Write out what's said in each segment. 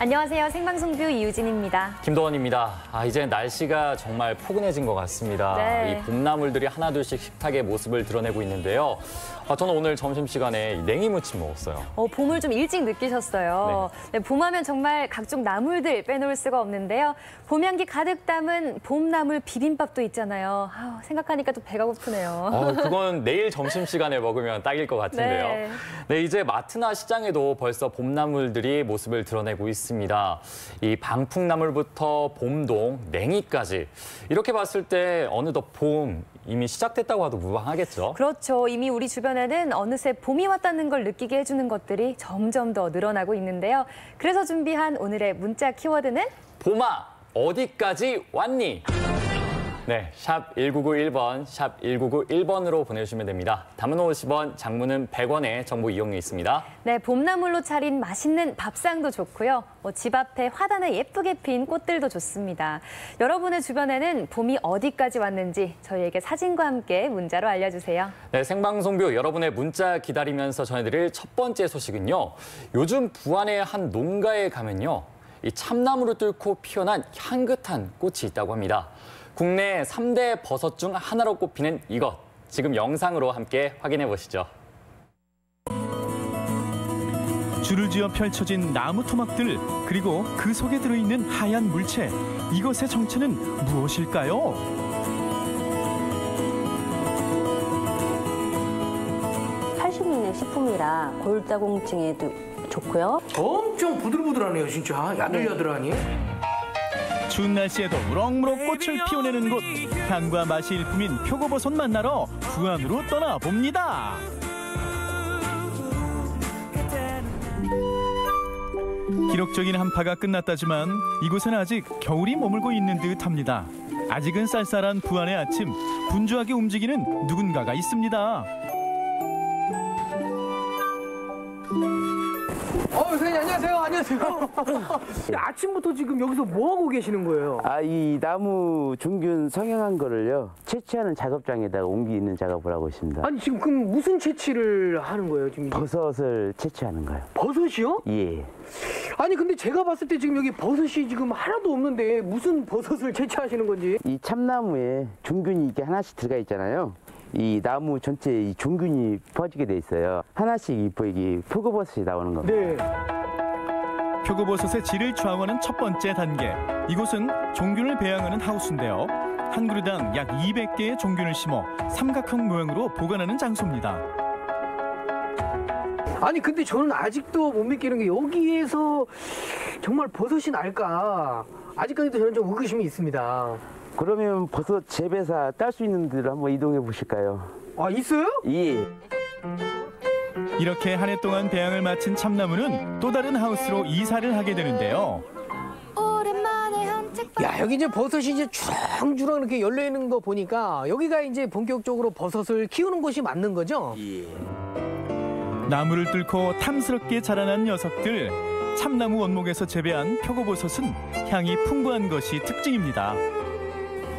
안녕하세요. 생방송뷰 이유진입니다. 김도원입니다. 이제 날씨가 정말 포근해진 것 같습니다. 네. 이 봄나물들이 하나둘씩 식탁의 모습을 드러내고 있는데요. 저는 오늘 점심시간에 냉이무침 먹었어요. 봄을 좀 일찍 느끼셨어요. 네, 봄하면 정말 각종 나물들 빼놓을 수가 없는데요. 봄 향기 가득 담은 봄나물 비빔밥도 있잖아요. 생각하니까 또 배가 고프네요. 그건 내일 점심시간에 먹으면 딱일 것 같은데요. 네. 네, 이제 마트나 시장에도 벌써 봄나물들이 모습을 드러내고 있습니다. 이 방풍나물부터 봄동, 냉이까지. 이렇게 봤을 때 어느덧 봄 이미 시작됐다고 해도 무방하겠죠? 그렇죠. 이미 우리 주변에는 어느새 봄이 왔다는 걸 느끼게 해주는 것들이 점점 더 늘어나고 있는데요. 그래서 준비한 오늘의 문자 키워드는 봄아, 어디까지 왔니? 네, 샵 1991번, 샵 1991번으로 보내주시면 됩니다. 단문은 50원, 장문은 100원의 정보 이용료 있습니다. 네, 봄나물로 차린 맛있는 밥상도 좋고요. 집 앞에 화단에 예쁘게 핀 꽃들도 좋습니다. 여러분의 주변에는 봄이 어디까지 왔는지 저희에게 사진과 함께 문자로 알려주세요. 네, 생방송뷰 여러분의 문자 기다리면서 전해드릴 첫 번째 소식은요. 요즘 부안의 한 농가에 가면요. 이 참나무를 뚫고 피어난 향긋한 꽃이 있다고 합니다. 국내 3대 버섯 중 하나로 꼽히는 이것. 지금 영상으로 함께 확인해 보시죠. 줄을 지어 펼쳐진 나무 토막들, 그리고 그 속에 들어있는 하얀 물체. 이것의 정체는 무엇일까요? 칼슘이 있는 식품이라 골다공증에도 좋고요. 엄청 부들부들하네요, 진짜. 야들야들하니. 추운 날씨에도 무럭무럭 꽃을 피워내는 곳. 향과 맛이 일품인 표고버섯 만나러 부안으로 떠나봅니다. 기록적인 한파가 끝났다지만 이곳은 아직 겨울이 머물고 있는 듯합니다. 아직은 쌀쌀한 부안의 아침, 분주하게 움직이는 누군가가 있습니다. 선생님, 안녕하세요. 안녕하세요. 아침부터 지금 여기서 뭐 하고 계시는 거예요? 이 나무 종균 성형한 거를요, 채취하는 작업장에다가 옮기는 작업을 하고 있습니다. 아니, 지금 그럼 무슨 채취를 하는 거예요, 지금? 버섯을 채취하는 거예요. 버섯이요? 예. 아니, 근데 제가 봤을 때 지금 여기 버섯이 지금 하나도 없는데 무슨 버섯을 채취하시는 건지? 이 참나무에 종균이 이렇게 하나씩 들어가 있잖아요. 이 나무 전체에 이 종균이 퍼지게 돼 있어요. 하나씩 이게 표고버섯이 나오는 겁니다. 네. 표고버섯의 질을 좌우하는 첫 번째 단계. 이곳은 종균을 배양하는 하우스인데요. 한 그루당 약 200개의 종균을 심어 삼각형 모양으로 보관하는 장소입니다. 아니, 근데 저는 아직도 못 믿기는 게 여기에서 정말 버섯이 날까? 아직까지도 저는 좀 의구심이 있습니다. 그러면 버섯 재배사 딸 수 있는 데로 한번 이동해 보실까요? 있어요? 예. 이렇게 한 해 동안 배양을 마친 참나무는 또 다른 하우스로 이사를 하게 되는데요. 야, 여기 이제 버섯이 이제 주렁주렁 이렇게 열려 있는 거 보니까 여기가 이제 본격적으로 버섯을 키우는 곳이 맞는 거죠? 예. 나무를 뚫고 탐스럽게 자라난 녀석들. 참나무 원목에서 재배한 표고버섯은 향이 풍부한 것이 특징입니다.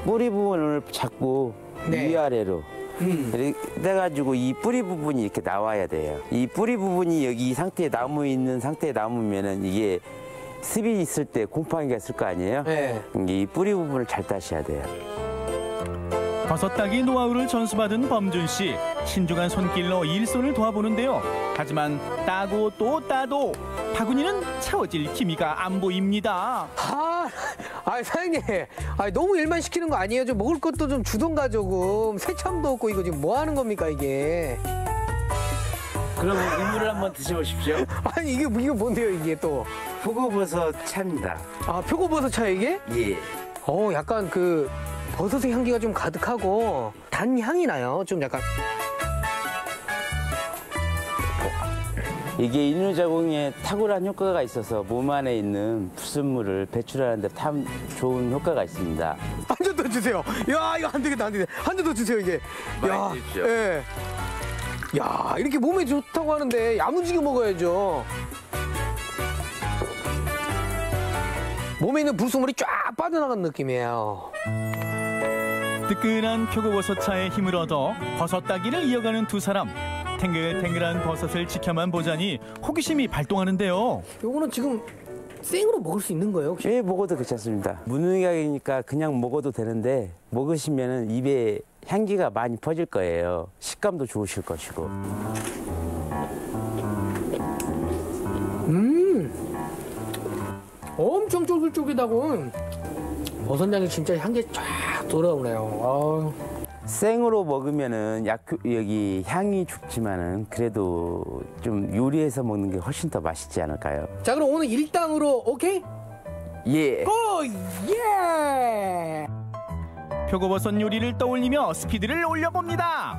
뿌리 부분을 잡고 네. 위아래로 이렇게 해가지고 이 뿌리 부분이 이렇게 나와야 돼요. 이 뿌리 부분이 여기 이 상태에 나무 있는 상태에 남으면은 이게 습이 있을 때 곰팡이가 있을 거 아니에요? 네. 이 뿌리 부분을 잘 따셔야 돼요. 버섯 따기 노하우를 전수받은 범준 씨. 신중한 손길로 일손을 도와보는데요. 하지만 따고 또 따도 바구니는 채워질 기미가 안 보입니다. 사장님, 너무 일만 시키는 거 아니에요? 좀 먹을 것도 좀 주던가 조금. 새참도 없고 이거 지금 뭐 하는 겁니까 이게? 그럼 이물을 한번 드셔보십시오. 아니, 이게 뭔데요 이게 또? 표고버섯 차입니다. 표고버섯 차 이게? 예. 약간 그 버섯의 향기가 좀 가득하고 단 향이 나요. 좀 약간. 이게 인후자궁에 탁월한 효과가 있어서 몸 안에 있는 불순물을 배출하는 데 참 좋은 효과가 있습니다. 한 잔 더 주세요. 야, 이거 안 되겠다, 안 되겠다. 한 잔 더 주세요, 이게. 많이 드십시오. 예. 야, 이렇게 몸에 좋다고 하는데 야무지게 먹어야죠. 몸에 있는 불순물이 쫙 빠져나간 느낌이에요. 뜨끈한 표고버섯 차에 힘을 얻어 버섯 따기를 이어가는 두 사람. 탱글탱글한 버섯을 지켜만 보자니 호기심이 발동하는데요. 요거는 지금 생으로 먹을 수 있는 거예요, 혹시? 예, 먹어도 괜찮습니다. 무농약이니까 그냥 먹어도 되는데 먹으시면은 입에 향기가 많이 퍼질 거예요. 식감도 좋으실 것이고. 엄청 쫄깃쫄깃하고 버섯향이 진짜 향기 쫙 돌아오네요. 생으로 먹으면은 여기 향이 죽지만은 그래도 좀 요리해서 먹는 게 훨씬 더 맛있지 않을까요? 자, 그럼 오늘 일당으로 오케이? 예. 고! 예! 표고버섯 요리를 떠올리며 스피드를 올려봅니다.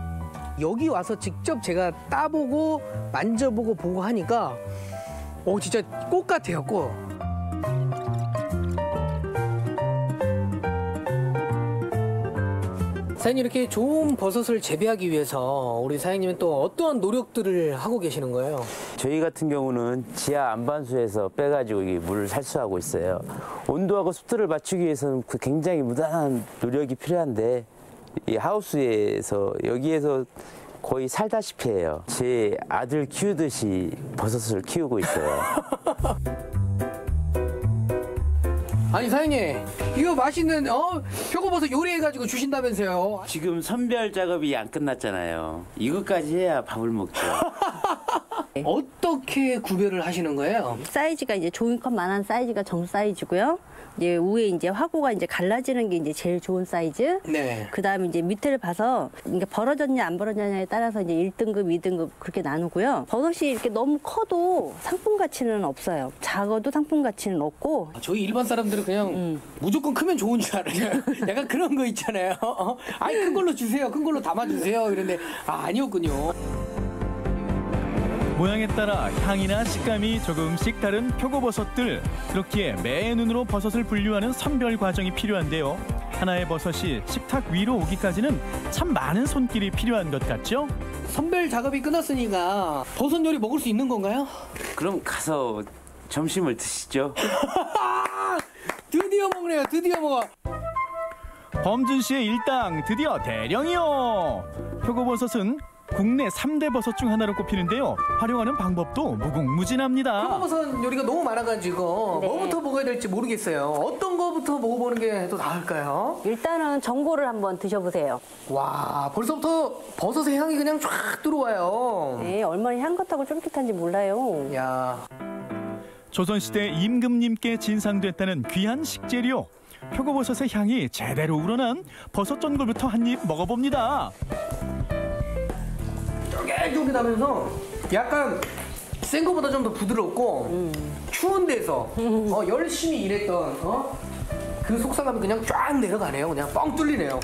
여기 와서 직접 제가 따보고 만져보고 보고 하니까 진짜 꽃 같아요, 꽃. 사장님, 이렇게 좋은 버섯을 재배하기 위해서 우리 사장님은 또 어떠한 노력들을 하고 계시는 거예요? 저희 같은 경우는 지하 안반수에서 빼가지고 이 물을 살수하고 있어요. 온도하고 습도를 맞추기 위해서는 굉장히 무단한 노력이 필요한데 이 하우스에서 여기에서 거의 살다시피 해요. 제 아들 키우듯이 버섯을 키우고 있어요. 아니, 사장님, 이거 맛있는 표고버섯 요리해가지고 주신다면서요? 지금 선별 작업이 안 끝났잖아요. 이것까지 해야 밥을 먹죠. 어떻게 구별을 하시는 거예요? 사이즈가 이제 종이컵만한 사이즈가 정 사이즈고요. 이제 위에 이제 화고가 이제 갈라지는 게 이제 제일 좋은 사이즈. 네. 그다음에 이제 밑에를 봐서 이게 벌어졌냐 안 벌어졌냐에 따라서 이제 1등급, 2등급 그렇게 나누고요. 버섯이 이렇게 너무 커도 상품 가치는 없어요. 작아도 상품 가치는 없고. 저희 일반 사람들은 그냥 무조건 크면 좋은 줄 알아요. 약간 그런 거 있잖아요. 아니, 큰 걸로 주세요. 큰 걸로 담아주세요. 이런데 아니었군요. 모양에 따라 향이나 식감이 조금씩 다른 표고버섯들. 그렇기에 매의 눈으로 버섯을 분류하는 선별 과정이 필요한데요. 하나의 버섯이 식탁 위로 오기까지는 참 많은 손길이 필요한 것 같죠? 선별 작업이 끝났으니까 버섯 요리 먹을 수 있는 건가요? 그럼 가서 점심을 드시죠. 드디어 먹네요. 드디어 먹어. 범준 씨의 일당 드디어 대령이요. 표고버섯은 국내 3대 버섯 중 하나로 꼽히는데요. 활용하는 방법도 무궁무진합니다. 표고버섯 요리가 너무 많아가지고 네. 뭐부터 먹어야 될지 모르겠어요. 어떤 거부터 먹어보는 게 더 나을까요? 일단은 전골을 한번 드셔보세요. 와, 벌써부터 버섯의 향이 그냥 쫙 들어와요. 네, 얼마나 향긋하고 쫄깃한지 몰라요. 야, 조선시대 임금님께 진상됐다는 귀한 식재료. 표고버섯의 향이 제대로 우러난 버섯 전골부터 한 입 먹어봅니다. 쫄깃쫄깃하면서 약간 센 거보다 좀 더 부드럽고 추운 데서 열심히 일했던 그 속상감이 그냥 쫙 내려가네요. 그냥 뻥 뚫리네요.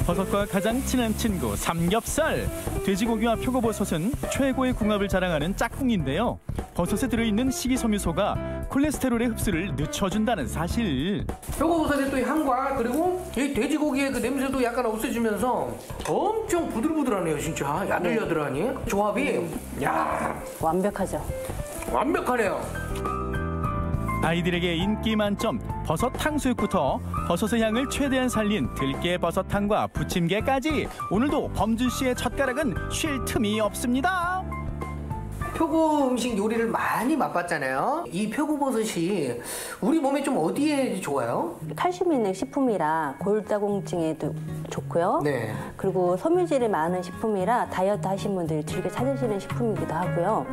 버섯과 가장 친한 친구 삼겹살. 돼지고기와 표고버섯은 최고의 궁합을 자랑하는 짝꿍인데요. 버섯에 들어있는 식이섬유소가 콜레스테롤의 흡수를 늦춰준다는 사실. 표고버섯의 또 향과 그리고 이 돼지고기의 그 냄새도 약간 없애주면서 엄청 부들부들하네요. 진짜 야들야들하니 조합이 야, 완벽하죠. 완벽하네요. 아이들에게 인기 만점 버섯 탕수육부터 버섯의 향을 최대한 살린 들깨 버섯탕과 부침개까지. 오늘도 범준 씨의 젓가락은 쉴 틈이 없습니다. 표고 음식 요리를 많이 맛봤잖아요. 이 표고버섯이 우리 몸에 좀 어디에 좋아요? 칼슘이 있는 식품이라 골다공증에도 좋고요. 네. 그리고 섬유질이 많은 식품이라 다이어트 하신 분들이 즐겨 찾으시는 식품이기도 하고요.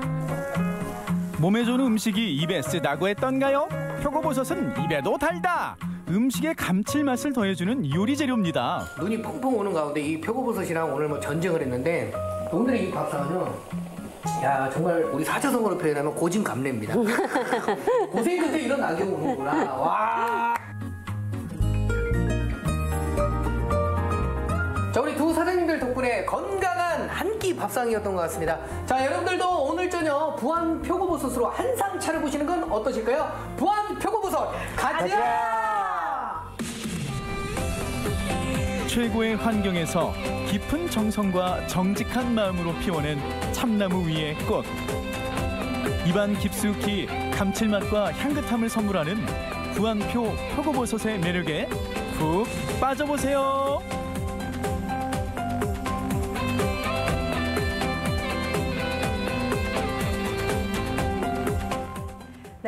몸에 좋은 음식이 입에 쓰다고 했던가요? 표고버섯은 입에도 달다. 음식의 감칠맛을 더해주는 요리 재료입니다. 눈이 펑펑 오는 가운데 이 표고버섯이랑 오늘 뭐 전쟁을 했는데 오늘의 이 밥상은요. 야, 정말 우리 사자성어로 표현하면 고진감래입니다. 고생 끝에 이런 낙엽이 오는구나. 와. 자, 우리 두 사장님들 덕분에 건강한 한 끼 밥상이었던 것 같습니다. 자, 여러분들도 오늘 저녁 부안 표고버섯으로 한상 차려보시는 건 어떠실까요? 부안 표고버섯 가자! 최고의 환경에서 깊은 정성과 정직한 마음으로 피워낸 참나무 위의 꽃. 입안 깊숙이 감칠맛과 향긋함을 선물하는 부안표 표고버섯의 매력에 푹 빠져보세요.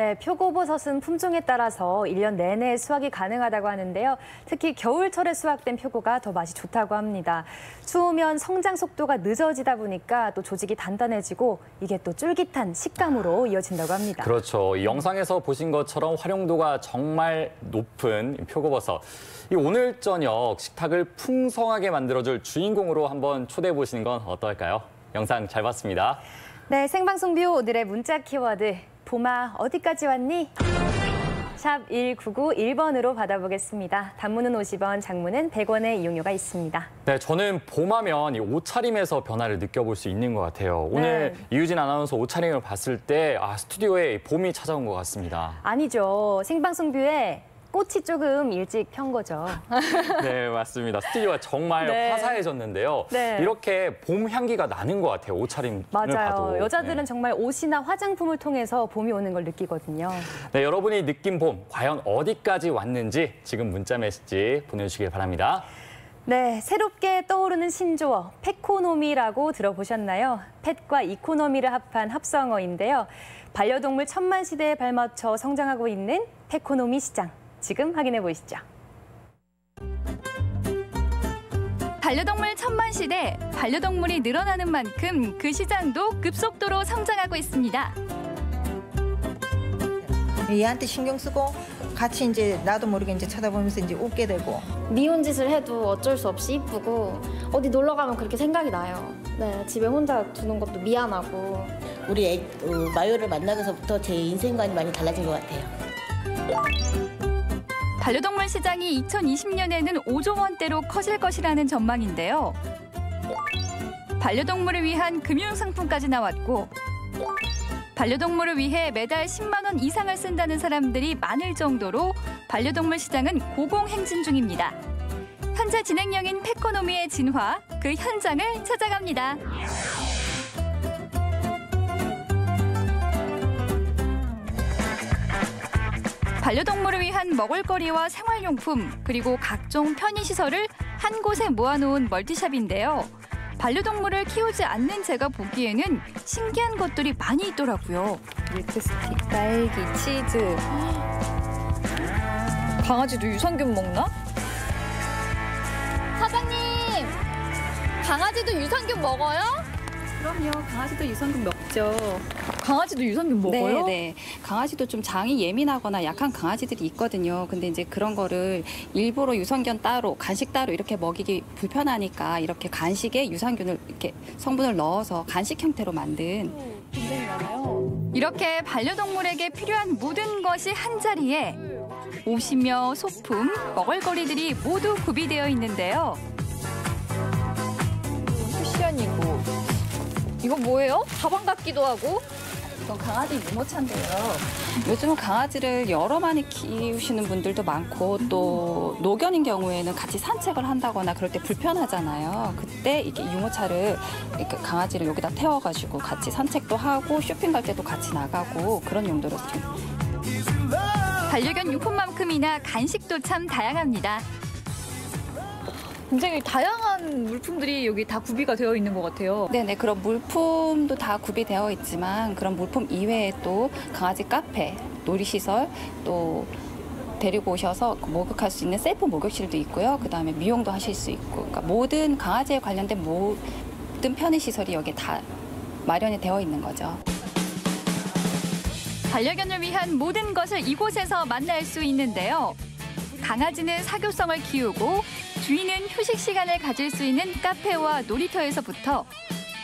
네, 표고버섯은 품종에 따라서 1년 내내 수확이 가능하다고 하는데요. 특히 겨울철에 수확된 표고가 더 맛이 좋다고 합니다. 추우면 성장 속도가 늦어지다 보니까 또 조직이 단단해지고 이게 또 쫄깃한 식감으로 이어진다고 합니다. 그렇죠. 이 영상에서 보신 것처럼 활용도가 정말 높은 표고버섯. 이 오늘 저녁 식탁을 풍성하게 만들어줄 주인공으로 한번 초대해 보시는 건 어떨까요? 영상 잘 봤습니다. 네, 생방송 뷰 오늘의 문자 키워드. 봄아, 어디까지 왔니? 샵 1991번으로 받아보겠습니다. 단문은 50원, 장문은 100원의 이용료가 있습니다. 네, 저는 봄하면 이 옷차림에서 변화를 느껴볼 수 있는 것 같아요. 오늘 이유진 아나운서 옷차림을 봤을 때 스튜디오에 봄이 찾아온 것 같습니다. 아니죠. 생방송 뷰에 꽃이 조금 일찍 편 거죠. 네, 맞습니다. 스튜디오가 정말 네. 화사해졌는데요. 네. 이렇게 봄 향기가 나는 것 같아요. 옷차림을 맞아요. 봐도. 여자들은 네. 정말 옷이나 화장품을 통해서 봄이 오는 걸 느끼거든요. 네, 여러분이 느낀 봄 과연 어디까지 왔는지 지금 문자 메시지 보내주시길 바랍니다. 네, 새롭게 떠오르는 신조어 페코노미라고 들어보셨나요? 펫과 이코노미를 합한 합성어인데요. 반려동물 천만 시대에 발맞춰 성장하고 있는 페코노미 시장. 지금 확인해 보시죠. 반려동물 천만 시대, 반려동물이 늘어나는 만큼 그 시장도 급속도로 성장하고 있습니다. 얘한테 신경 쓰고 같이 이제 나도 모르게 이제 쳐다보면서 이제 웃게 되고. 미운 짓을 해도 어쩔 수 없이 이쁘고 어디 놀러 가면 그렇게 생각이 나요. 네, 집에 혼자 두는 것도 미안하고. 우리 마요를 만나고서부터 제 인생관이 많이 달라진 것 같아요. 반려동물 시장이 2020년에는 5조 원대로 커질 것이라는 전망인데요. 반려동물을 위한 금융상품까지 나왔고 반려동물을 위해 매달 10만 원 이상을 쓴다는 사람들이 많을 정도로 반려동물 시장은 고공행진 중입니다. 현재 진행형인 페코노미의 진화, 그 현장을 찾아갑니다. 반려동물을 위한 먹을거리와 생활용품, 그리고 각종 편의시설을 한 곳에 모아놓은 멀티샵인데요. 반려동물을 키우지 않는 제가 보기에는 신기한 것들이 많이 있더라고요. 밀크스틱, 딸기, 치즈. 강아지도 유산균 먹나? 사장님, 강아지도 유산균 먹어요? 그럼요. 강아지도 유산균 먹죠. 강아지도 유산균 먹어요? 네. 강아지도 좀 장이 예민하거나 약한 강아지들이 있거든요. 근데 이제 그런 거를 일부러 유산균 따로, 간식 따로 이렇게 먹이기 불편하니까 이렇게 간식에 유산균을 이렇게 성분을 넣어서 간식 형태로 만든. 굉장히 많아요. 이렇게 반려동물에게 필요한 모든 것이 한자리에 옷이며 소품, 먹을거리들이 모두 구비되어 있는데요. 쿠션이고. 이거 뭐예요? 가방 같기도 하고. 이건 강아지 유모차인데요. 요즘은 강아지를 여러 마리 키우시는 분들도 많고 또 노견인 경우에는 같이 산책을 한다거나 그럴 때 불편하잖아요. 그때 이게 유모차를 이렇게 강아지를 여기다 태워가지고 같이 산책도 하고 쇼핑 갈 때도 같이 나가고 그런 용도로 좀. 반려견 용품만큼이나 간식도 참 다양합니다. 굉장히 다양한 물품들이 여기 다 구비가 되어 있는 것 같아요. 네네, 그런 물품도 다 구비되어 있지만 그런 물품 이외에 또 강아지 카페, 놀이시설, 또 데리고 오셔서 목욕할 수 있는 셀프 목욕실도 있고요. 그다음에 미용도 하실 수 있고, 그러니까 모든 강아지에 관련된 모든 편의시설이 여기에 다 마련이 되어 있는 거죠. 반려견을 위한 모든 것을 이곳에서 만날 수 있는데요. 강아지는 사교성을 키우고 주인은 휴식 시간을 가질 수 있는 카페와 놀이터에서부터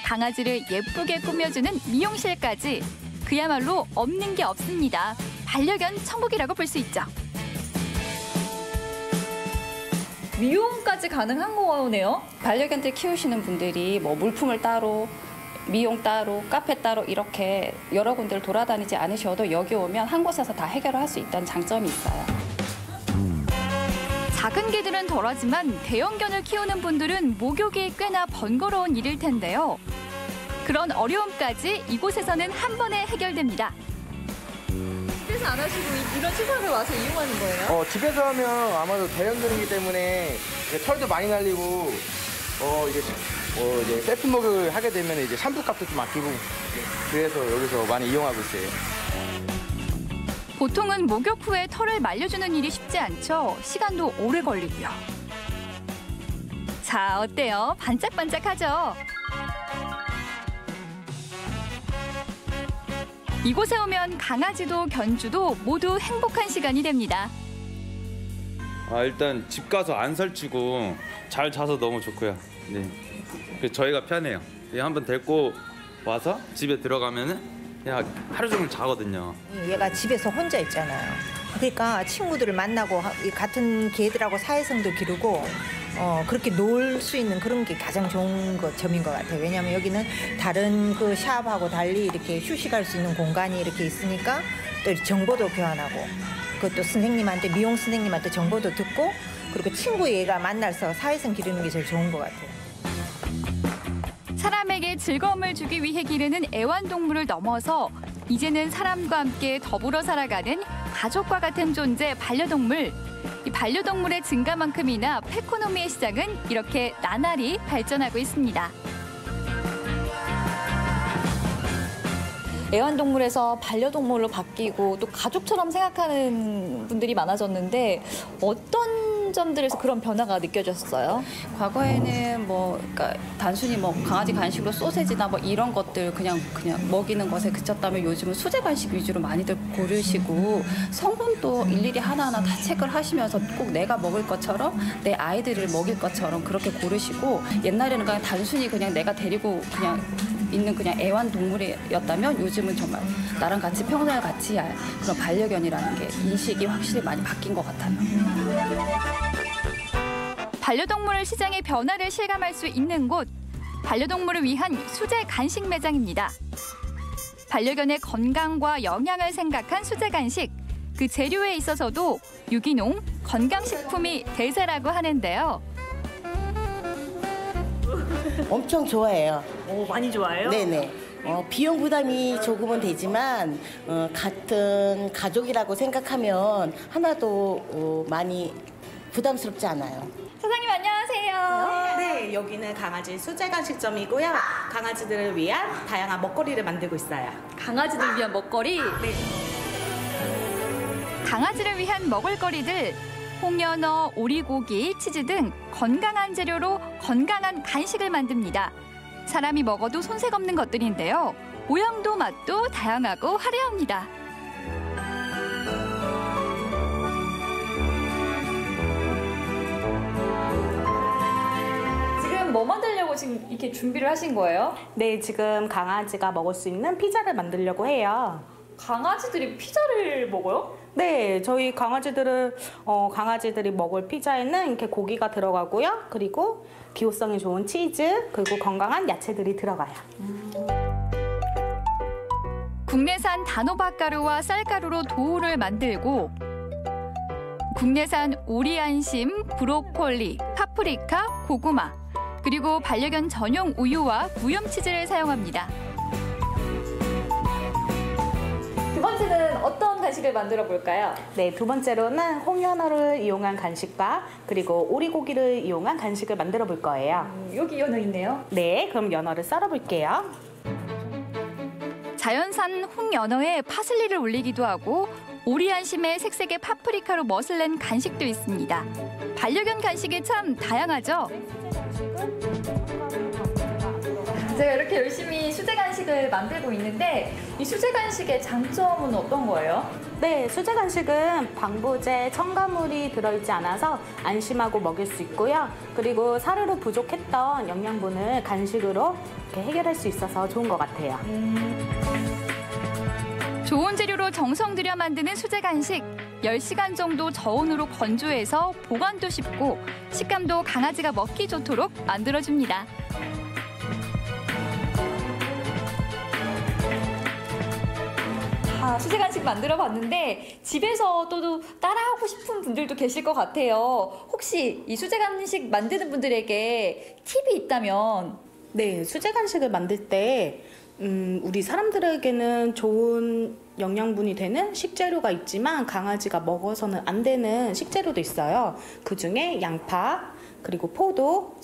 강아지를 예쁘게 꾸며주는 미용실까지 그야말로 없는 게 없습니다. 반려견 천국이라고 볼 수 있죠. 미용까지 가능한 거네요? 반려견들 키우시는 분들이 뭐 물품을 따로, 미용 따로, 카페 따로 이렇게 여러 군데를 돌아다니지 않으셔도 여기 오면 한 곳에서 다 해결을 할 수 있다는 장점이 있어요. 작은 개들은 덜하지만 대형견을 키우는 분들은 목욕이 꽤나 번거로운 일일 텐데요. 그런 어려움까지 이곳에서는 한 번에 해결됩니다. 집에서 안 하시고 이런 시설을 와서 이용하는 거예요? 집에서 하면 아마도 대형견이기 때문에 털도 많이 날리고 이제 셀프 목욕을 하게 되면 이제 샴푸 값도 좀 아끼고 그래서 여기서 많이 이용하고 있어요. 보통은 목욕 후에 털을 말려주는 일이 쉽지 않죠. 시간도 오래 걸리고요. 자, 어때요? 반짝반짝하죠? 이곳에 오면 강아지도 견주도 모두 행복한 시간이 됩니다. 일단 집 가서 안 설치고 잘 자서 너무 좋고요. 네. 그래서 저희가 편해요. 한번 데리고 와서 집에 들어가면은 그냥 하루 종일 자거든요. 얘가 집에서 혼자 있잖아요. 그러니까 친구들을 만나고 같은 개들하고 사회성도 기르고 그렇게 놀 수 있는 그런 게 가장 좋은 점인 것 같아요. 왜냐하면 여기는 다른 그 샵하고 달리 이렇게 휴식할 수 있는 공간이 이렇게 있으니까 또 정보도 교환하고 그것도 선생님한테 미용 선생님한테 정보도 듣고 그리고 친구 얘가 만나서 사회성 기르는 게 제일 좋은 것 같아요. 사람에게 즐거움을 주기 위해 기르는 애완동물을 넘어서 이제는 사람과 함께 더불어 살아가는 가족과 같은 존재 반려동물. 이 반려동물의 증가만큼이나 펫코노미의 시장은 이렇게 나날이 발전하고 있습니다. 애완동물에서 반려동물로 바뀌고 또 가족처럼 생각하는 분들이 많아졌는데 어떤 점들에서 그런 변화가 느껴졌어요? 과거에는 그러니까 단순히 강아지 간식으로 소세지나 이런 것들 그냥 먹이는 것에 그쳤다면 요즘은 수제 간식 위주로 많이들 고르시고 성분도 일일이 하나하나 다 체크를 하시면서 꼭 내가 먹을 것처럼 내 아이들을 먹일 것처럼 그렇게 고르시고 옛날에는 그냥 단순히 그냥 내가 데리고 그냥 있는 그냥 애완동물이었다면 요즘은 정말 나랑 같이 평생을 같이 할 그런 반려견이라는 게 인식이 확실히 많이 바뀐 것 같아요. 반려동물 시장의 변화를 실감할 수 있는 곳, 반려동물을 위한 수제 간식 매장입니다. 반려견의 건강과 영양을 생각한 수제 간식, 그 재료에 있어서도 유기농, 건강식품이 대세라고 하는데요. 엄청 좋아해요. 많이 좋아해요? 네네. 비용 부담이 조금은 되지만 같은 가족이라고 생각하면 하나도 많이 부담스럽지 않아요. 사장님 안녕하세요. 네, 여기는 강아지 수제 간식점이고요. 강아지들을 위한 다양한 먹거리를 만들고 있어요. 강아지들 위한 먹거리? 네. 강아지를 위한 먹을거리들, 홍연어, 오리고기, 치즈 등 건강한 재료로 건강한 간식을 만듭니다. 사람이 먹어도 손색 없는 것들인데요. 모양도 맛도 다양하고 화려합니다. 지금 뭐 만들려고 지금 이렇게 준비를 하신 거예요? 네, 지금 강아지가 먹을 수 있는 피자를 만들려고 해요. 강아지들이 피자를 먹어요? 네, 저희 강아지들이 먹을 피자에는 이렇게 고기가 들어가고요. 그리고 기호성이 좋은 치즈, 그리고 건강한 야채들이 들어가요. 국내산 단호박 가루와 쌀가루로 도우를 만들고 국내산 오리 안심, 브로콜리, 파프리카, 고구마, 그리고 반려견 전용 우유와 무염치즈를 사용합니다. 두 번째는 어떤 간식을 만들어 볼까요? 네, 두 번째로는 홍연어를 이용한 간식과 그리고 오리고기를 이용한 간식을 만들어 볼 거예요. 여기 연어 있네요. 네, 그럼 연어를 썰어 볼게요. 자연산 홍연어에 파슬리를 올리기도 하고 오리 안심에 색색의 파프리카로 멋을 낸 간식도 있습니다. 반려견 간식이 참 다양하죠? 제가 이렇게 열심히 수제 간식을 만들고 있는데 이 수제 간식의 장점은 어떤 거예요? 네, 수제 간식은 방부제, 첨가물이 들어있지 않아서 안심하고 먹일 수 있고요. 그리고 사료로 부족했던 영양분을 간식으로 이렇게 해결할 수 있어서 좋은 것 같아요. 좋은 재료로 정성 들여 만드는 수제 간식. 10시간 정도 저온으로 건조해서 보관도 쉽고 식감도 강아지가 먹기 좋도록 만들어줍니다. 수제 간식 만들어 봤는데 집에서 또 따라하고 싶은 분들도 계실 것 같아요. 혹시 이 수제 간식 만드는 분들에게 팁이 있다면? 네, 수제 간식을 만들 때 우리 사람들에게는 좋은 영양분이 되는 식재료가 있지만 강아지가 먹어서는 안 되는 식재료도 있어요. 그중에 양파, 그리고 포도,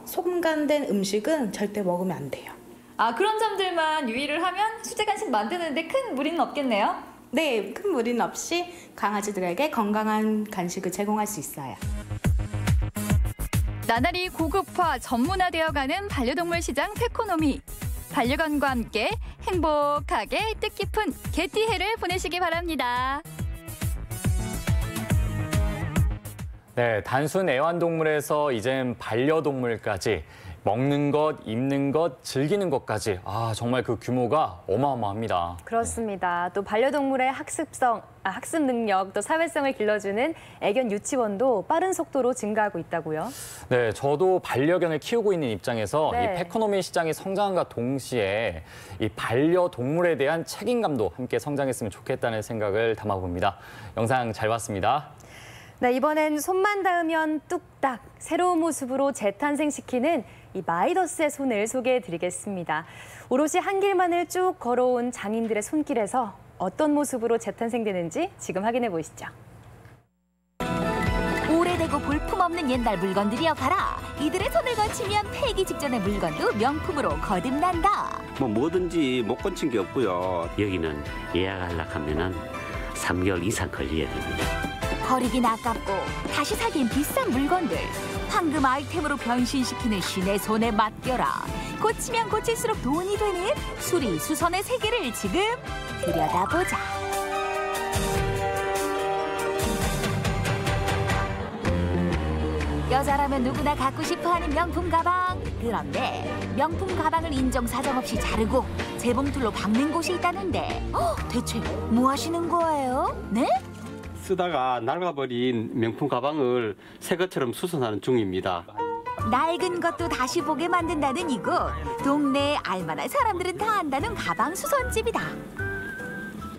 솜간된 음식은 절대 먹으면 안 돼요. 그런 점들만 유의를 하면 수제 간식 만드는데 큰 무리는 없겠네요? 네, 큰 무리는 없이 강아지들에게 건강한 간식을 제공할 수 있어요. 나날이 고급화, 전문화되어가는 반려동물 시장 페코노미. 반려견과 함께 행복하게 뜻깊은 개띠해를 보내시기 바랍니다. 네, 단순 애완동물에서 이젠 반려동물까지 먹는 것, 입는 것, 즐기는 것까지 정말 그 규모가 어마어마합니다. 그렇습니다. 또 반려동물의 학습 능력, 또 사회성을 길러주는 애견 유치원도 빠른 속도로 증가하고 있다고요? 네, 저도 반려견을 키우고 있는 입장에서 네. 이 페코노미 시장이 성장함과 동시에 이 반려동물에 대한 책임감도 함께 성장했으면 좋겠다는 생각을 담아봅니다. 영상 잘 봤습니다. 네, 이번엔 손만 닿으면 뚝딱 새로운 모습으로 재탄생시키는 이 마이더스의 손을 소개해드리겠습니다. 오롯이 한 길만을 쭉 걸어온 장인들의 손길에서 어떤 모습으로 재탄생되는지 지금 확인해 보시죠. 오래되고 볼품없는 옛날 물건들이여 가라. 이들의 손을 거치면 폐기 직전의 물건도 명품으로 거듭난다. 뭐든지 못 건친 게 없고요. 여기는 예약하려고 하면은 3개월 이상 걸려야 됩니다. 버리긴 아깝고 다시 사기엔 비싼 물건들. 황금 아이템으로 변신시키는 신의 손에 맡겨라. 고치면 고칠수록 돈이 되는 수리수선의 세계를 지금 들여다보자. 여자라면 누구나 갖고 싶어하는 명품 가방. 그런데 명품 가방을 인정사정 없이 자르고 재봉틀로 박는 곳이 있다는데 대체 뭐 하시는 거예요? 네? 쓰다가 낡아버린 명품 가방을 새 것처럼 수선하는 중입니다. 낡은 것도 다시 보게 만든다는 이곳. 동네에 알만한 사람들은 다 안다는 가방 수선집이다.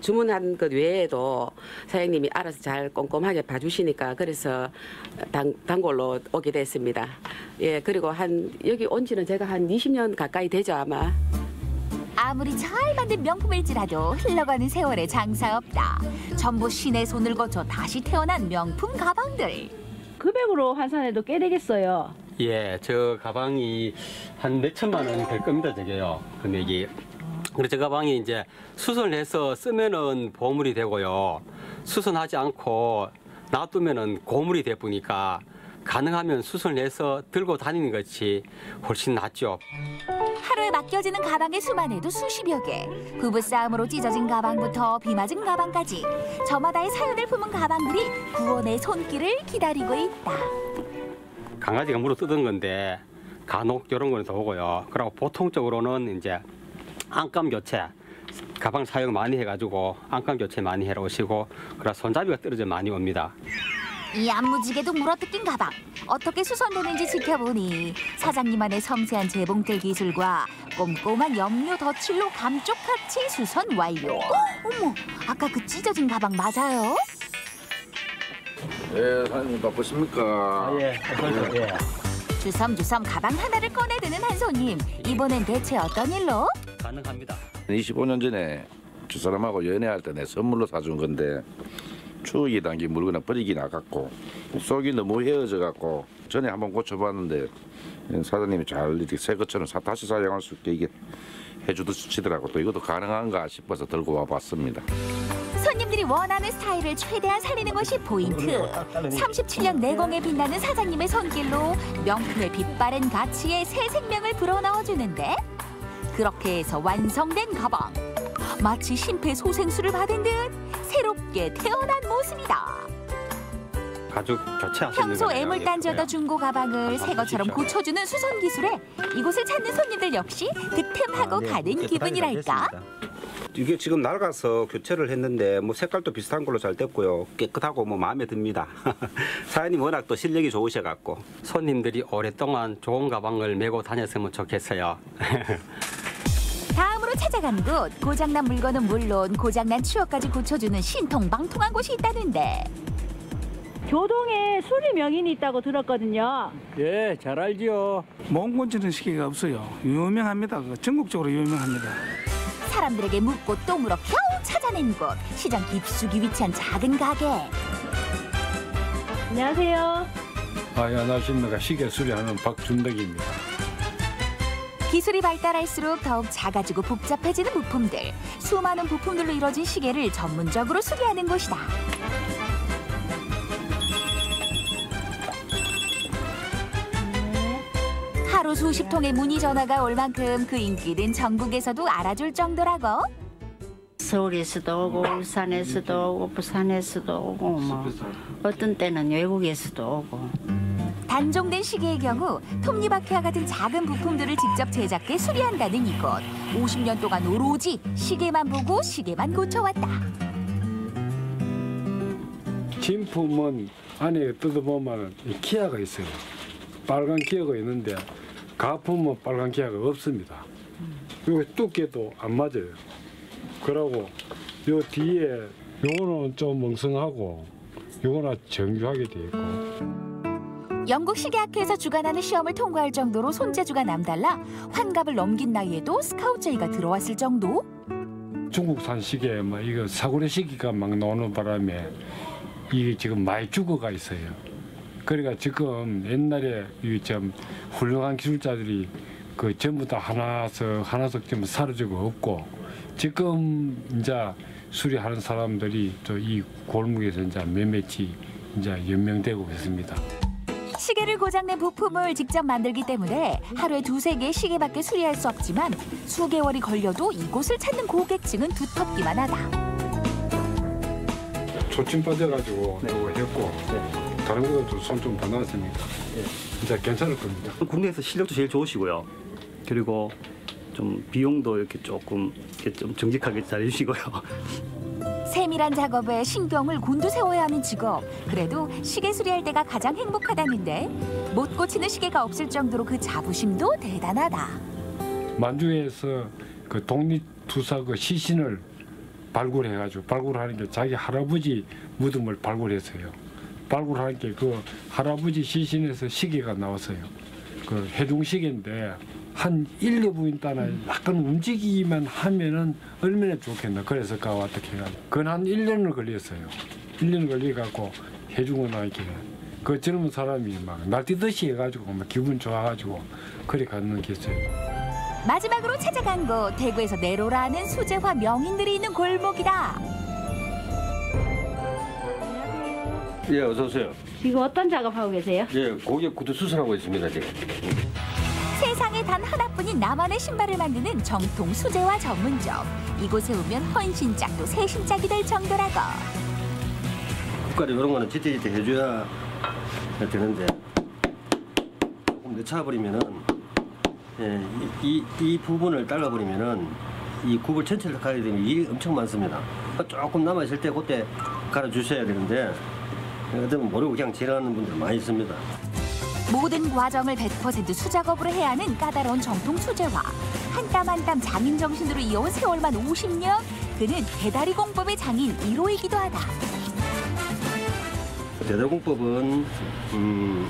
주문한 것 외에도 사장님이 알아서 잘 꼼꼼하게 봐주시니까 그래서 단골로 오게 됐습니다. 예, 그리고 여기 온 지는 제가 한 20년 가까이 되죠, 아마. 아무리 잘 만든 명품일지라도 흘러가는 세월에 장사 없다. 전부 신의 손을 거쳐 다시 태어난 명품 가방들. 금액으로 환산해도 꽤 되겠어요. 예, 저 가방이 한 몇천만 원 될 겁니다, 저게요. 금액이. 그래서 저 가방이 이제 수선해서 쓰면은 보물이 되고요. 수선하지 않고 놔두면은 고물이 돼 보니까 가능하면 수선해서 들고 다니는 것이 훨씬 낫죠. 하루에 맡겨지는 가방의 수만 해도 수십여 개. 부부싸움으로 찢어진 가방부터 비 맞은 가방까지 저마다의 사연을 품은 가방들이 구원의 손길을 기다리고 있다. 강아지가 물어 뜯은 건데 간혹 이런 거는 더 오고요. 그리고 보통적으로는 이제 안감 교체, 가방 사용 많이 해가지고 안감 교체 많이 해러 오시고 그리고 손잡이가 떨어져 많이 옵니다. 이 안무지게도 물어뜯긴 가방. 어떻게 수선되는지 지켜보니 사장님만의 섬세한 재봉틀 기술과 꼼꼼한 염료 덧칠로 감쪽같이 수선 완료. 어머, 아까 그 찢어진 가방 맞아요? 네, 사장님 바쁘십니까? 예. 주섬주섬 가방 하나를 꺼내드는 한 손님. 이번엔 대체 어떤 일로? 가능합니다. 25년 전에 두 사람하고 연애할 때 내 선물로 사준 건데 추억이 담긴 물건을 버리긴 아깝고 속이 너무 헤어져 갖고 전에 한번 고쳐봤는데 사장님이 잘 이렇게 새 것처럼 다시 사용할 수 있게 이게 해주시더라고. 또 이것도 가능한가 싶어서 들고 와봤습니다. 손님들이 원하는 스타일을 최대한 살리는 것이 포인트. 37년 내공에 빛나는 사장님의 손길로 명품의 빛바랜 가치에 새 생명을 불어넣어주는데 그렇게 해서 완성된 가방. 마치 심폐소생술을 받은 듯 새롭게 태어난 모습이다. 가죽 교체하시는 평소 애물단지였던 중고 가방을 새 것처럼 고쳐주는 수선 기술에 이곳을 찾는 손님들 역시 득템하고 가는 기분이랄까. 이게 지금 낡아서 교체를 했는데 뭐 색깔도 비슷한 걸로 잘 됐고요. 깨끗하고 뭐 마음에 듭니다. 사장님 워낙 또 실력이 좋으셔갖고 손님들이 오랫동안 좋은 가방을 메고 다녔으면 좋겠어요. 다음으로 찾아간 곳. 고장난 물건은 물론 고장난 추억까지 고쳐주는 신통방통한 곳이 있다는데 교동에 수리 명인이 있다고 들었거든요. 예, 잘 알지요. 몽곤치는 시기가 없어요. 유명합니다. 전국적으로 유명합니다. 사람들에게 묻고 또 물어 겨우 찾아낸 곳. 시장 깊숙이 위치한 작은 가게. 안녕하세요. 안녕하십니까. 시계 수리하는 박준덕입니다. 기술이 발달할수록 더욱 작아지고 복잡해지는 부품들. 수많은 부품들로 이뤄진 시계를 전문적으로 수리하는 곳이다. 하루 수십 통의 문의 전화가 올 만큼 그 인기는 전국에서도 알아줄 정도라고. 서울에서도 오고 울산에서도 오고 부산에서도 오고 뭐 어떤 때는 외국에서도 오고. 단종된 시계의 경우 톱니바퀴와 같은 작은 부품들을 직접 제작해 수리한다는 이곳. 50년 동안 오로지 시계만 보고 시계만 고쳐왔다. 진품은 안에 뜯어보면 기아가 있어요. 빨간 기아가 있는데 가품은 빨간 기아가 없습니다. 그리고 두께도 안 맞아요. 그러고 요 뒤에 요거는 좀 멍성하고 요거는 정교하게 돼 있고. 영국 시계학회에서 주관하는 시험을 통과할 정도로 손재주가 남달라 환갑을 넘긴 나이에도 스카우트 제의가 들어왔을 정도? 중국산 시계 뭐 이거 사고리 시계가 막 나오는 바람에 이게 지금 많이 죽어가 있어요. 그러니까 지금 옛날에 이 좀 훌륭한 기술자들이 그 전부 다 하나씩 좀 사라지고 없고 지금 이제 수리하는 사람들이 또 이 골목에서 이제 몇몇이 이제 연명되고 있습니다. 시계를 고장낸 부품을 직접 만들기 때문에 하루에 2-3개의 시계밖에 수리할 수 없지만 수개월이 걸려도 이곳을 찾는 고객층은 두텁기만 하다. 초침 빠져가지고 또 했고 다른 것도 손 좀 받았으니까 진짜 괜찮을 겁니다. 국내에서 실력도 제일 좋으시고요. 그리고 좀 비용도 이렇게 조금 이렇게 좀 정직하게 잘 해주시고요. 세밀한 작업에 신경을 곤두세워야 하는 직업. 그래도 시계 수리할 때가 가장 행복하다는데 못 고치는 시계가 없을 정도로 그 자부심도 대단하다. 만주에서 그 독립투사 그 시신을 발굴해가지고 발굴하는 게 자기 할아버지 무덤을 발굴했어요. 발굴하는 게 그 할아버지 시신에서 시계가 나왔어요. 그 해동시계인데 한 1~2분 동안에 약간 움직이기만 하면은 얼마나 좋겠나. 그래서 어떻게 해가지고 그건 한 1년을 걸렸어요. 1년 걸려갖고 해주고 나니까 그 젊은 사람이 막 날뛰듯이 해가지고 막 기분 좋아가지고 그래 가는 게 있어요. 마지막으로 찾아간 곳, 대구에서 내로라 하는 수제화 명인들이 있는 골목이다. 예, 어서 오세요. 지금 어떤 작업하고 계세요? 예, 고객 구두 수술하고 있습니다, 지금. 세상에 단 하나뿐인 나만의 신발을 만드는 정통 수제화 전문점. 이곳에 오면 헌신짝도 새신짝이 될 정도라고. 국가리 이런 거는 지티지티 해줘야 되는데 조금 늦춰버리면은 예, 이 부분을 잘라버리면은 이 굽을 전체를 가야 되면 일이 엄청 많습니다. 조금 남아있을 때 그때 갈아주셔야 되는데 그때는 모르고 그냥 지나가는 분들 많이 있습니다. 모든 과정을 100% 수작업으로 해야 하는 까다로운 정통 수제화. 한 땀 한 땀 장인 정신으로 이어온 세월만 50년. 그는 대다리 공법의 장인 1호이기도 하다. 대다리공법은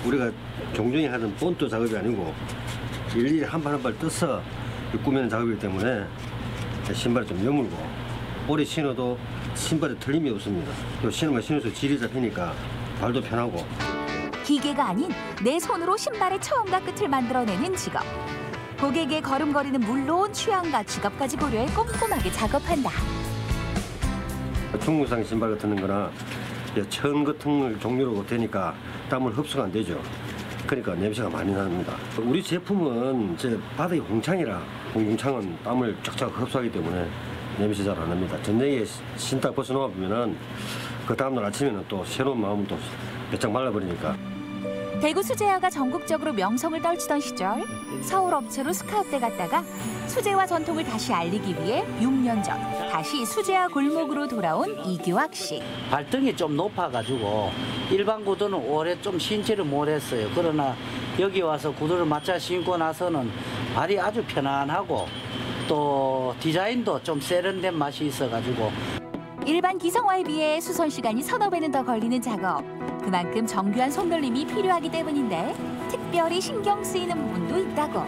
우리가 종종이 하던 본드 작업이 아니고 일일이 한 발 한 발 떠서 꾸미는 작업이기 때문에 신발이 좀 여물고 오래 신어도 신발에 틀림이 없습니다. 또 신으면 신어서 질이 잡히니까 발도 편하고. 기계가 아닌 내 손으로 신발의 처음과 끝을 만들어내는 직업. 고객의 걸음걸이는 물론 취향과 직업까지 고려해 꼼꼼하게 작업한다. 중국산 신발 같은 거나 천 같은 종류로 되니까 땀을 흡수가 안 되죠. 그러니까 냄새가 많이 납니다. 우리 제품은 바닥이 홍창이라 홍창은 땀을 쫙쫙 흡수하기 때문에 냄새 잘 안 납니다. 전쟁에 신딱 벗어놓아 보면은 그 다음날 아침에는 또 새로운 마음은 또 배짝 말라버리니까. 대구 수제화가 전국적으로 명성을 떨치던 시절 서울 업체로 스카우트에 갔다가 수제화 전통을 다시 알리기 위해 6년 전 다시 수제화 골목으로 돌아온 이규학 씨. 발등이 좀 높아가지고 일반 구두는 오래 좀 신지를 못했어요. 그러나 여기 와서 구두를 맞춰 신고 나서는 발이 아주 편안하고 또 디자인도 좀 세련된 맛이 있어가지고. 일반 기성화에 비해 수선 시간이 서너 배는 더 걸리는 작업. 그만큼 정교한 손놀림이 필요하기 때문인데 특별히 신경 쓰이는 부분도 있다고.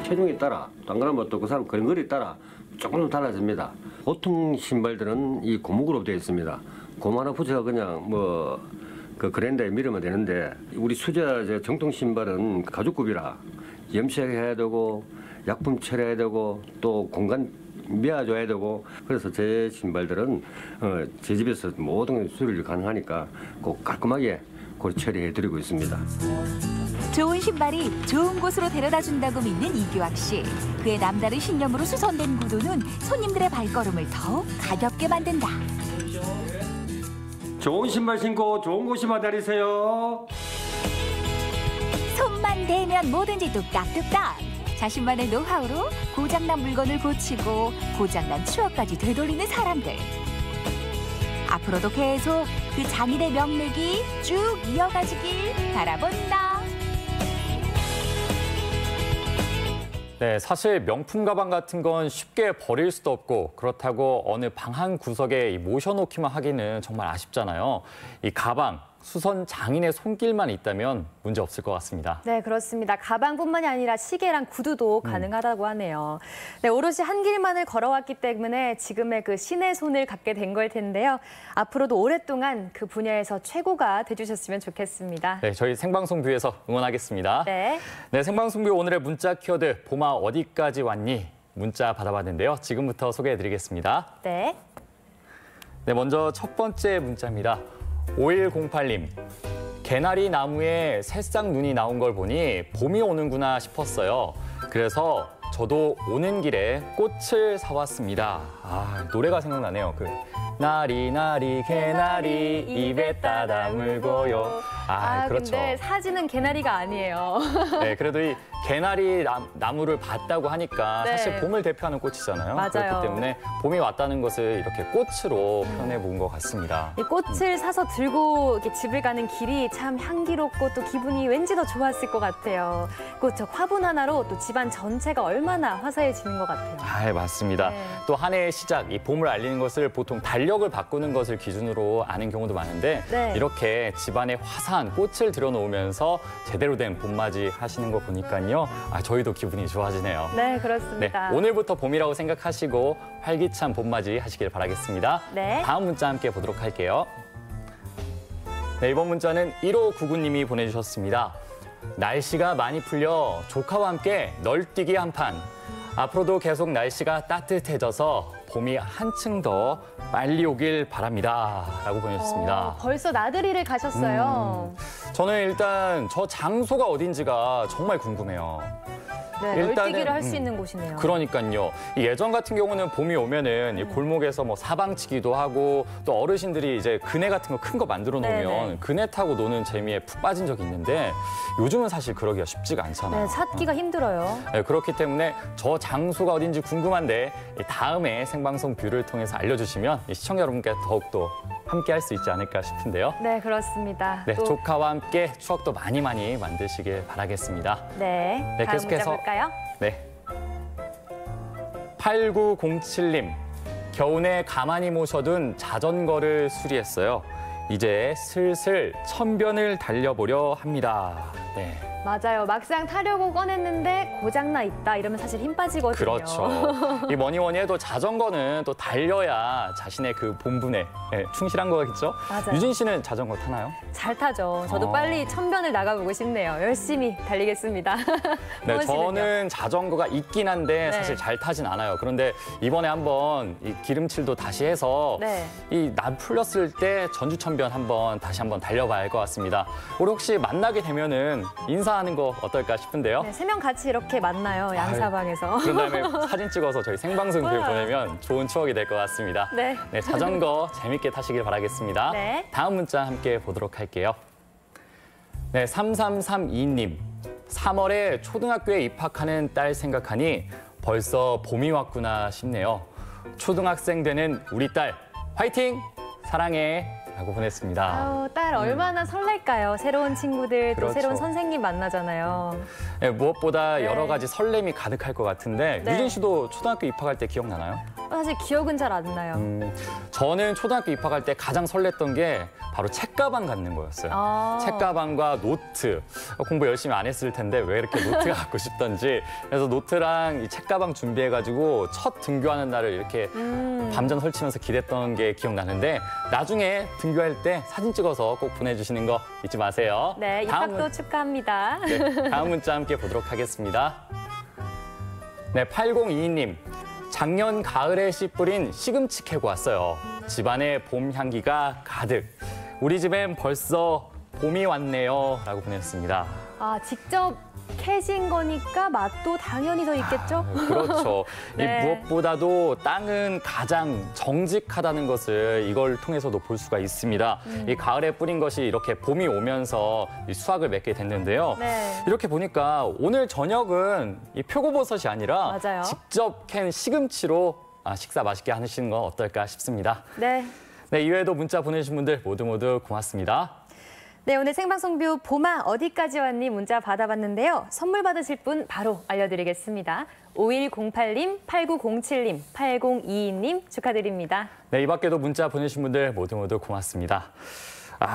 체중에 따라 안 그러면 또 그 사람 걸음걸이에 따라 조금 달라집니다. 보통 신발들은 이 고무구로 되어 있습니다. 고무 하나 붙여가 그냥 그 그랜더에 밀으면 되는데 우리 수제화 정통 신발은 가죽굽이라 염색해야 되고 약품 처리해야 되고 또 공간 메워줘야 되고 그래서 제 신발들은 제 집에서 모든 수리를 가능하니까 꼭 깔끔하게 고리 처리해드리고 있습니다. 좋은 신발이 좋은 곳으로 데려다 준다고 믿는 이규학 씨. 그의 남다른 신념으로 수선된 구두는 손님들의 발걸음을 더욱 가볍게 만든다. 좋은 신발 신고 좋은 곳이만 다니세요. 손만 대면 뭐든지 뚝딱뚝딱. 자신만의 노하우로 고장난 물건을 고치고 고장난 추억까지 되돌리는 사람들. 앞으로도 계속 그 장인의 명맥이 쭉 이어가지길 바라본다. 네, 사실 명품 가방 같은 건 쉽게 버릴 수도 없고 그렇다고 어느 방 한 구석에 모셔놓기만 하기는 정말 아쉽잖아요. 이 가방, 수선 장인의 손길만 있다면 문제 없을 것 같습니다. 네, 그렇습니다. 가방뿐만이 아니라 시계랑 구두도 가능하다고 하네요. 네, 오롯이 한 길만을 걸어왔기 때문에 지금의 그 신의 손을 갖게 된 걸 텐데요. 앞으로도 오랫동안 그 분야에서 최고가 돼주셨으면 좋겠습니다. 네, 저희 생방송뷰에서 응원하겠습니다. 네. 네, 생방송뷰 오늘의 문자 키워드 봄아 어디까지 왔니? 문자 받아봤는데요. 지금부터 소개해드리겠습니다. 네. 네, 먼저 첫 번째 문자입니다. 5108님, 개나리 나무에 새싹 눈이 나온 걸 보니 봄이 오는구나 싶었어요. 그래서 저도 오는 길에 꽃을 사왔습니다. 아, 노래가 생각나네요. 나리 나리 개나리 입에 따다 물고요. 그렇죠. 근데 사진은 개나리가 아니에요. 네, 그래도 이 개나리 나무를 봤다고 하니까 네. 사실 봄을 대표하는 꽃이잖아요. 맞아요. 그렇기 때문에 봄이 왔다는 것을 이렇게 꽃으로 표현해 본 것 같습니다. 이 꽃을 사서 들고 이렇게 집을 가는 길이 참 향기롭고 또 기분이 왠지 더 좋았을 것 같아요. 그 화분 하나로 또 집안 전체가 얼마나 화사해지는 것 같아요. 맞습니다. 네. 또 한 해의 시작, 이 봄을 알리는 것을 보통 달력을 바꾸는 것을 기준으로 아는 경우도 많은데 네. 이렇게 집안에 화사한 꽃을 들여놓으면서 제대로 된 봄맞이 하시는 거 보니까요. 저희도 기분이 좋아지네요. 네, 그렇습니다. 네, 오늘부터 봄이라고 생각하시고 활기찬 봄맞이 하시길 바라겠습니다. 네. 다음 문자 함께 보도록 할게요. 네, 이번 문자는 1599님이 보내주셨습니다. 날씨가 많이 풀려 조카와 함께 널뛰기 한판. 앞으로도 계속 날씨가 따뜻해져서 봄이 한층 더 빨리 오길 바랍니다. 라고 보내주셨습니다. 벌써 나들이를 가셨어요. 저는 일단 저 장소가 어딘지가 정말 궁금해요. 네, 널뛰기를 할 수 있는 곳이네요. 그러니까요. 예전 같은 경우는 봄이 오면은 이 골목에서 뭐 사방치기도 하고 또 어르신들이 이제 그네 같은 거 큰 거 만들어 놓으면 네네. 그네 타고 노는 재미에 푹 빠진 적이 있는데 요즘은 사실 그러기가 쉽지가 않잖아요. 네, 찾기가 힘들어요. 네, 그렇기 때문에 저 장소가 어딘지 궁금한데 다음에 생방송 뷰를 통해서 알려주시면 시청자 여러분께 더욱더 함께 할 수 있지 않을까 싶은데요. 네, 그렇습니다. 네, 또, 조카와 함께 추억도 많이 만드시길 바라겠습니다. 네, 네, 다음 계속해서 문자 볼까요? 네. 8907님. 겨우내 가만히 모셔둔 자전거를 수리했어요. 이제 슬슬 천변을 달려보려 합니다. 네. 맞아요. 막상 타려고 꺼냈는데 고장나 있다 이러면 사실 힘 빠지거든요. 그렇죠. 이 뭐니 해도 자전거는 또 달려야 자신의 그 본분에 충실한 거겠죠? 맞아요. 유진 씨는 자전거 타나요? 잘 타죠. 저도 빨리 천변을 나가보고 싶네요. 열심히 달리겠습니다. 네, 저는 자전거가 있긴 한데 네. 사실 잘 타진 않아요. 그런데 이번에 한번 이 기름칠도 다시 해서 네. 이 날 풀렸을 때 전주천변 다시 한번 달려봐야 할 것 같습니다. 우리 혹시 만나게 되면은 인사하는 거 어떨까 싶은데요. 네, 3명 같이 이렇게 만나요. 양사방에서. 그런 다음에 사진 찍어서 저희 생방송 글 보내면 좋은 추억이 될 것 같습니다. 네. 네, 자전거 재밌게 타시길 바라겠습니다. 네. 다음 문자 함께 보도록 할게요. 네, 3332님. 3월에 초등학교에 입학하는 딸 생각하니 벌써 봄이 왔구나 싶네요. 초등학생 되는 우리 딸 화이팅! 사랑해! 라고 보냈습니다. 아우, 딸 얼마나 설렐까요? 새로운 친구들, 또 그렇죠. 새로운 선생님 만나잖아요. 네, 무엇보다 네. 여러 가지 설렘이 가득할 것 같은데 네. 유진 씨도 초등학교 입학할 때 기억나나요? 사실 기억은 잘 안 나요. 저는 초등학교 입학할 때 가장 설렜던 게 바로 책가방 갖는 거였어요. 책가방과 노트. 공부 열심히 안 했을 텐데 왜 이렇게 노트가 갖고 싶던지. 그래서 노트랑 이 책가방 준비해가지고 첫 등교하는 날을 이렇게 밤잠 설치면서 기댔던 게 기억나는데 나중에 등교할 때 사진 찍어서 꼭 보내주시는 거 잊지 마세요. 네, 입학도 축하합니다. 네, 다음 문자 함께 보도록 하겠습니다. 네, 8022님. 작년 가을에 씨 뿌린 시금치 캐고 왔어요. 집안에 봄 향기가 가득. 우리 집엔 벌써 봄이 왔네요. 라고 보냈습니다. 아, 직접 캐진 거니까 맛도 당연히 더 있겠죠? 그렇죠. 네. 이 무엇보다도 땅은 가장 정직하다는 것을 이걸 통해서도 볼 수가 있습니다. 이 가을에 뿌린 것이 이렇게 봄이 오면서 이 수확을 맺게 됐는데요. 네. 이렇게 보니까 오늘 저녁은 이 표고버섯이 아니라 맞아요. 직접 캔 시금치로 식사 맛있게 하시는 건 어떨까 싶습니다. 네. 네, 이외에도 문자 보내주신 분들 모두 고맙습니다. 네, 오늘 생방송뷰 봄아 어디까지 왔니 문자 받아봤는데요. 선물 받으실 분 바로 알려드리겠습니다. 5108님, 8907님, 8022님 축하드립니다. 네, 이 밖에도 문자 보내주신 분들 모두 고맙습니다.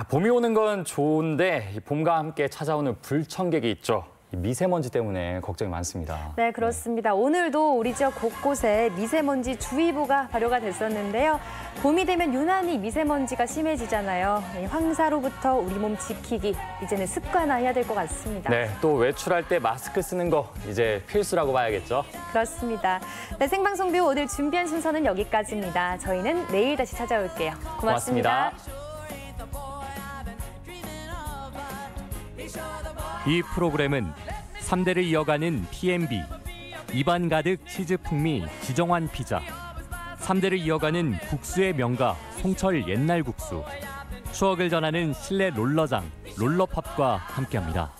봄이 오는 건 좋은데 봄과 함께 찾아오는 불청객이 있죠. 미세먼지 때문에 걱정이 많습니다. 네, 그렇습니다. 오늘도 우리 지역 곳곳에 미세먼지 주의보가 발효가 됐었는데요. 봄이 되면 유난히 미세먼지가 심해지잖아요. 황사로부터 우리 몸 지키기, 이제는 습관화해야 될 것 같습니다. 네, 또 외출할 때 마스크 쓰는 거 이제 필수라고 봐야겠죠. 그렇습니다. 네, 생방송뷰 오늘 준비한 순서는 여기까지입니다. 저희는 내일 다시 찾아올게요. 고맙습니다. 이 프로그램은 3대를 이어가는 P&B, 입안 가득 치즈 풍미 지정환 피자, 3대를 이어가는 국수의 명가 송철 옛날 국수, 추억을 전하는 실내 롤러장 롤러팝과 함께합니다.